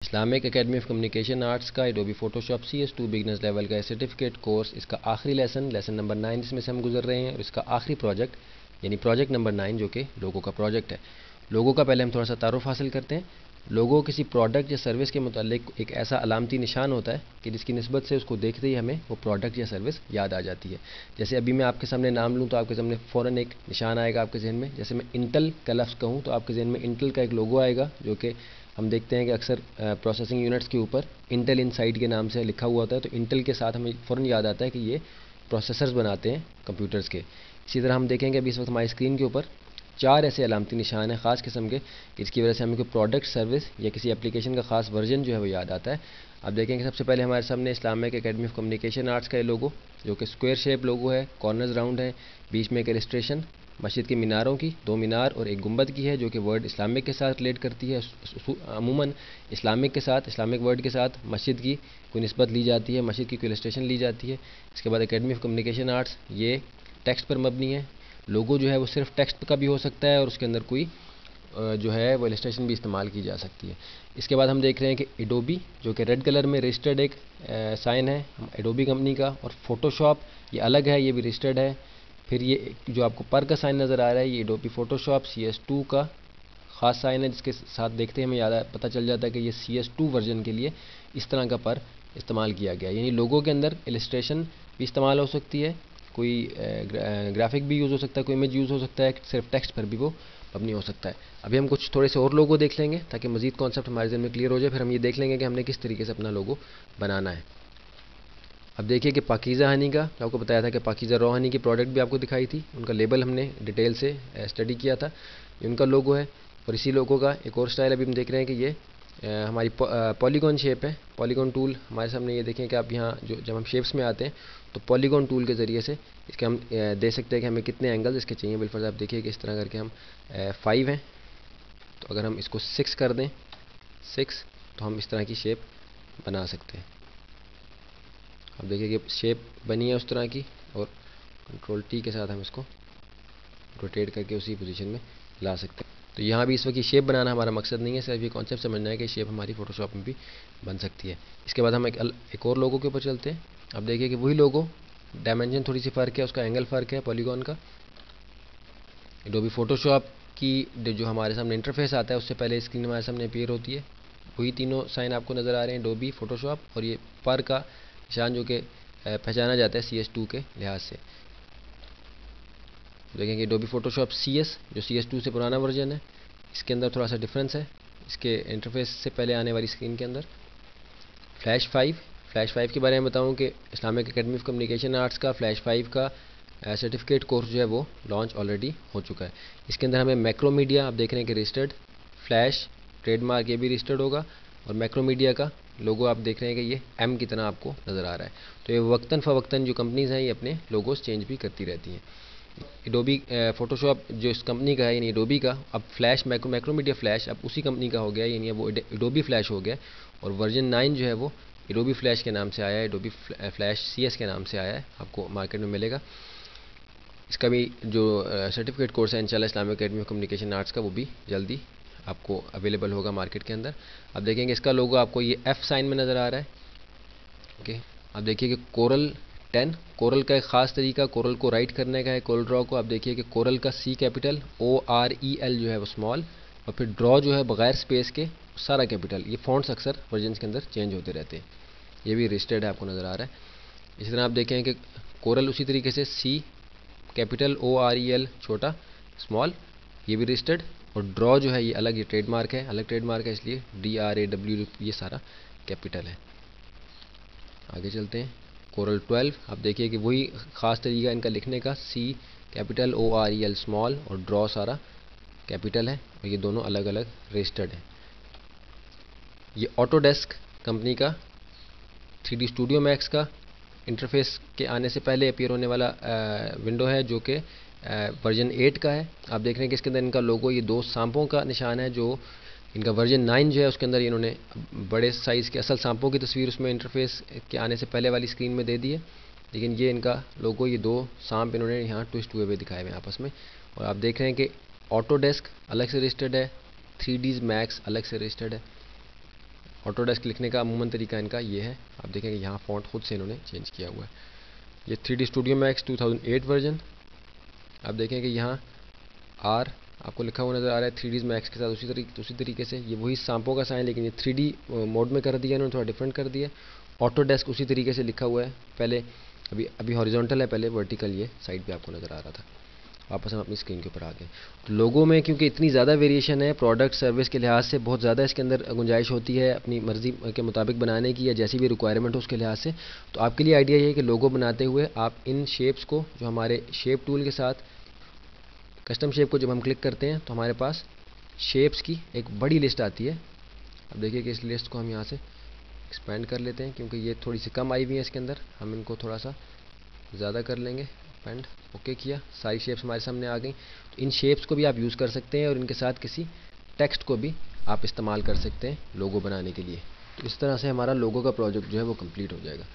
Islamic academy of communication arts का Adobe Photoshop CS2 beginners level का certificate course, इसका आखिरी लेसन नंबर 9 इसमें से हम गुजर रहे हैं। और इसका आखिरी प्रोजेक्ट यानी प्रोजेक्ट नंबर 9 जो कि लोगो का प्रोजेक्ट है। लोगो का पहले हम थोड़ा सा तारुफ हासिल करते हैं। लोगो किसी प्रोडक्ट या सर्विस के मुतालिक एक ऐसा अलामती निशान होता है कि जिसकी निस्बत से उसको देखते ही हमें वो प्रोडक्ट या सर्विस याद आ जाती है। जैसे अभी मैं आपके सामने नाम लूँ तो आपके सामने फ़ौरन एक निशान आएगा आपके जहन में। जैसे मैं इंटेल का लफ्ज़ कहूँ तो आपके जहन में इंटेल का एक लोगो आएगा, जो कि हम देखते हैं कि अक्सर प्रोसेसिंग यूनिट्स के ऊपर इंटेल इनसाइड के नाम से लिखा हुआ होता है। तो इंटेल के साथ हमें फ़ौरन याद आता है कि ये प्रोसेसर्स बनाते हैं कंप्यूटर्स के। इसी तरह हम देखेंगे अभी इस वक्त हमारी स्क्रीन के ऊपर 4 ऐसे अलामती निशान हैं ख़ास किस्म के, इसकी वजह से हमें कोई प्रोडक्ट, सर्विस या किसी एप्लीकेशन का ख़ास वर्जन जो है वो याद आता है। आप देखेंगे सबसे पहले हमारे सामने Islamic academy of communication arts का ये लोगो, जो कि स्क्वायर शेप लोगो है, कॉर्नर्स राउंड है, बीच में एक इलस्ट्रेशन मस्जिद के मीनारों की, 2 मीनार और एक गुंबद की है, जो कि वर्ड इस्लामिक के साथ रिलेट करती है। अमूमन इस्लामिक के साथ, इस्लामिक वर्ड के साथ मस्जिद की कोई निस्बत ली जाती है, मस्जिद की कोई इलस्ट्रेशन ली जाती है। इसके बाद एकेडमी ऑफ कम्युनिकेशन आर्ट्स ये टेक्स्ट पर मबनी है। लोगो जो है वो सिर्फ टेक्स्ट का भी हो सकता है और उसके अंदर कोई जो है वो इलस्ट्रेशन भी इस्तेमाल की जा सकती है। इसके बाद हम देख रहे हैं कि एडोबी, जो कि रेड कलर में रजिस्टर्ड एक साइन है एडोबी कंपनी का, और फोटोशॉप ये अलग है, ये भी रजिस्टर्ड है। फिर ये जो आपको पर का साइन नज़र आ रहा है, ये एडोबी फोटोशॉप CS2 का ख़ास साइन है, जिसके साथ देखते हैं हमें पता चल जाता है कि ये CS2 वर्जन के लिए इस तरह का पर इस्तेमाल किया गया। यानी लोगों के अंदर इलस्ट्रेशन भी इस्तेमाल हो सकती है, कोई ग्राफिक भी यूज़ हो सकता है, कोई इमेज यूज़ हो सकता है, सिर्फ टेक्स्ट पर भी वो मबनी हो सकता है। अभी हम कुछ थोड़े से और लोगो देख लेंगे ताकि मज़ीद कॉन्सेप्ट हमारे ज़हन में क्लियर हो जाए। फिर हम ये देख लेंगे कि हमने किस तरीके से अपना लोगो बनाना है। अब देखिए कि पाकीज़ा हनी का, आपको बताया था कि पाकीज़ा रॉ हनी की प्रोडक्ट भी आपको दिखाई थी, उनका लेबल हमने डिटेल से स्टडी किया था। ये उनका लोगो है। और इसी लोगो का एक और स्टाइल अभी हम देख रहे हैं कि ये हमारी पॉलीगॉन शेप है। पॉलीगॉन टूल हमारे सामने ये देखें कि आप यहाँ जब हम शेप्स में आते हैं तो पॉलीगॉन टूल के ज़रिए से इसके हम दे सकते हैं कि हमें कितने एंगल्स इसके चाहिए। बिल्कुल आप देखिए कि इस तरह करके हम 5 हैं, तो अगर हम इसको 6 कर दें, 6, तो हम इस तरह की शेप बना सकते हैं। अब देखिए कि शेप बनी है उस तरह की, और Ctrl+T के साथ हम इसको रोटेट करके उसी पोजीशन में ला सकते हैं। तो यहाँ भी इस वक्त ये शेप बनाना हमारा मकसद नहीं है, सिर्फ ये कॉन्सेप्ट समझना है कि शेप हमारी फोटोशॉप में भी बन सकती है। इसके बाद हम एक और लोगो के ऊपर चलते हैं। अब देखिए कि वही लोगो, डायमेंशन थोड़ी सी फ़र्क है, उसका एंगल फ़र्क है पॉलीगॉन का। एडोबी फोटोशॉप की जो हमारे सामने इंटरफेस आता है उससे पहले स्क्रीन हमारे सामने अपीयर होती है। वही तीनों साइन आपको नज़र आ रहे हैं, एडोबी फोटोशॉप और ये पर का निशान, जो कि पहचाना जाता है CS2 के लिहाज से। देखेंगे एडोबी फोटोशॉप CS, जो CS2 से पुराना वर्जन है, इसके अंदर थोड़ा सा डिफरेंस है इसके इंटरफेस से पहले आने वाली स्क्रीन के अंदर। फ्लैश 5 के बारे में बताऊं कि Islamic academy of communication arts का फ्लैश 5 का सर्टिफिकेट कोर्स जो है वो लॉन्च ऑलरेडी हो चुका है। इसके अंदर हमें मैक्रोमीडिया, आप देख रहे हैं कि रजिस्टर्ड, फ्लैश ट्रेडमार्क ये भी रजिस्टर्ड होगा, और मैक्रोमीडिया का लोगो आप देख रहे हैं कि ये M की तरह आपको नज़र आ रहा है। तो ये वक्तन फ़वक्तन जो कंपनीज़ हैं ये अपने लोगोस चेंज भी करती रहती हैं। एडोबी फोटोशॉप जो इस कंपनी का है यानी एडोबी का, अब फ्लैश मैक्रोमीडिया फ्लैश अब उसी कंपनी का हो गया, यानी वो एडोबी फ्लैश हो गया। और वर्जन 9 जो है वो एडोबी फ्लैश के नाम से आया है, एडोबी फ्लैश CS के नाम से आया है, आपको मार्केट में मिलेगा। इसका भी जो सर्टिफिकेट कोर्स है इंशाल्लाह Islamic academy of communication arts का, वो भी जल्दी आपको अवेलेबल होगा मार्केट के अंदर। अब देखेंगे इसका लोगो आपको ये F साइन में नज़र आ रहा है। ओके, अब देखिए कि कोरल 10, कोरल का एक ख़ास तरीका कोरल को राइट करने का है, कोरल ड्रॉ को। आप देखिए कि कोरल का C कैपिटल, OREL जो है वो स्मॉल, और फिर ड्रॉ जो है बग़ैर स्पेस के सारा कैपिटल। ये फ़ॉन्ट्स अक्सर वर्जन्स के अंदर चेंज होते रहते हैं। ये भी रजिस्टर्ड है, आपको नज़र आ रहा है। इसी तरह आप देखें कि कोरल उसी तरीके से C कैपिटल, OREL छोटा स्मॉल, ये भी रजिस्टर्ड। और ड्रॉ जो है ये अलग, ये ट्रेडमार्क है, अलग ट्रेडमार्क है, इसलिए DRAW ये सारा कैपिटल है। आगे चलते हैं। कोरल 12, आप देखिए कि वही ख़ास तरीका इनका लिखने का, C कैपिटल, OREL स्मॉल, और ड्रॉ सारा कैपिटल है, और ये दोनों अलग अलग रजिस्टर्ड हैं। ये ऑटोडेस्क कंपनी का 3D स्टूडियो मैक्स का इंटरफेस के आने से पहले अपीयर होने वाला विंडो है, जो कि वर्जन 8 का है। आप देख रहे हैं कि इसके अंदर इनका लोगो ये 2 सांपों का निशान है, जो इनका वर्जन 9 जो है उसके अंदर इन्होंने बड़े साइज़ के असल सांपों की तस्वीर उसमें इंटरफेस के आने से पहले वाली स्क्रीन में दे दी है। लेकिन ये इनका लोगो, ये 2 सांप इन्होंने यहाँ ट्विस्ट हुए हुए दिखाए हुए हैं आपस में। और आप देख रहे हैं कि ऑटोडेस्क अलग से रजिस्टर्ड है, 3Ds मैक्स अलग से रजिस्टर्ड है। ऑटोडेस्क लिखने का अमूमन तरीका इनका ये है। आप देखेंगे यहाँ फ़ॉन्ट खुद से इन्होंने चेंज किया हुआ है। ये 3D स्टूडियो मैक्स 2008 वर्जन। आप देखें कि यहाँ आर आपको लिखा हुआ नज़र आ रहा है 3D मैक्स के साथ उसी तरीके से। ये वही सांपों का साइन, लेकिन ये 3D मोड में कर दिया इन्होंने, थोड़ा डिफरेंट कर दिया। ऑटोडेस्क उसी तरीके से लिखा हुआ है, पहले अभी हॉरिजॉन्टल है, पहले वर्टिकल ये साइड पे आपको नज़र आ रहा था। वापस हम अपनी स्क्रीन के ऊपर आ गए। तो लोगों में क्योंकि इतनी ज़्यादा वेरिएशन है, प्रोडक्ट सर्विस के लिहाज से बहुत ज़्यादा इसके अंदर गुंजाइश होती है अपनी मर्ज़ी के मुताबिक बनाने की, या जैसी भी रिक्वायरमेंट हो उसके लिहाज से। तो आपके लिए आइडिया ये है कि लोगो बनाते हुए आप इन शेप्स को, जो हमारे शेप टूल के साथ कस्टम शेप को जब हम क्लिक करते हैं तो हमारे पास शेप्स की एक बड़ी लिस्ट आती है। अब देखिए कि इस लिस्ट को हम यहाँ से एक्सपेंड कर लेते हैं, क्योंकि ये थोड़ी सी कम आई हुई है इसके अंदर, हम इनको थोड़ा सा ज़्यादा कर लेंगे। एक्सपेंड ओके किया, सारी शेप्स हमारे सामने आ गई। तो इन शेप्स को भी आप यूज़ कर सकते हैं और इनके साथ किसी टेक्स्ट को भी आप इस्तेमाल कर सकते हैं लोगो बनाने के लिए। तो इस तरह से हमारा लोगो का प्रोजेक्ट जो है वो कंप्लीट हो जाएगा।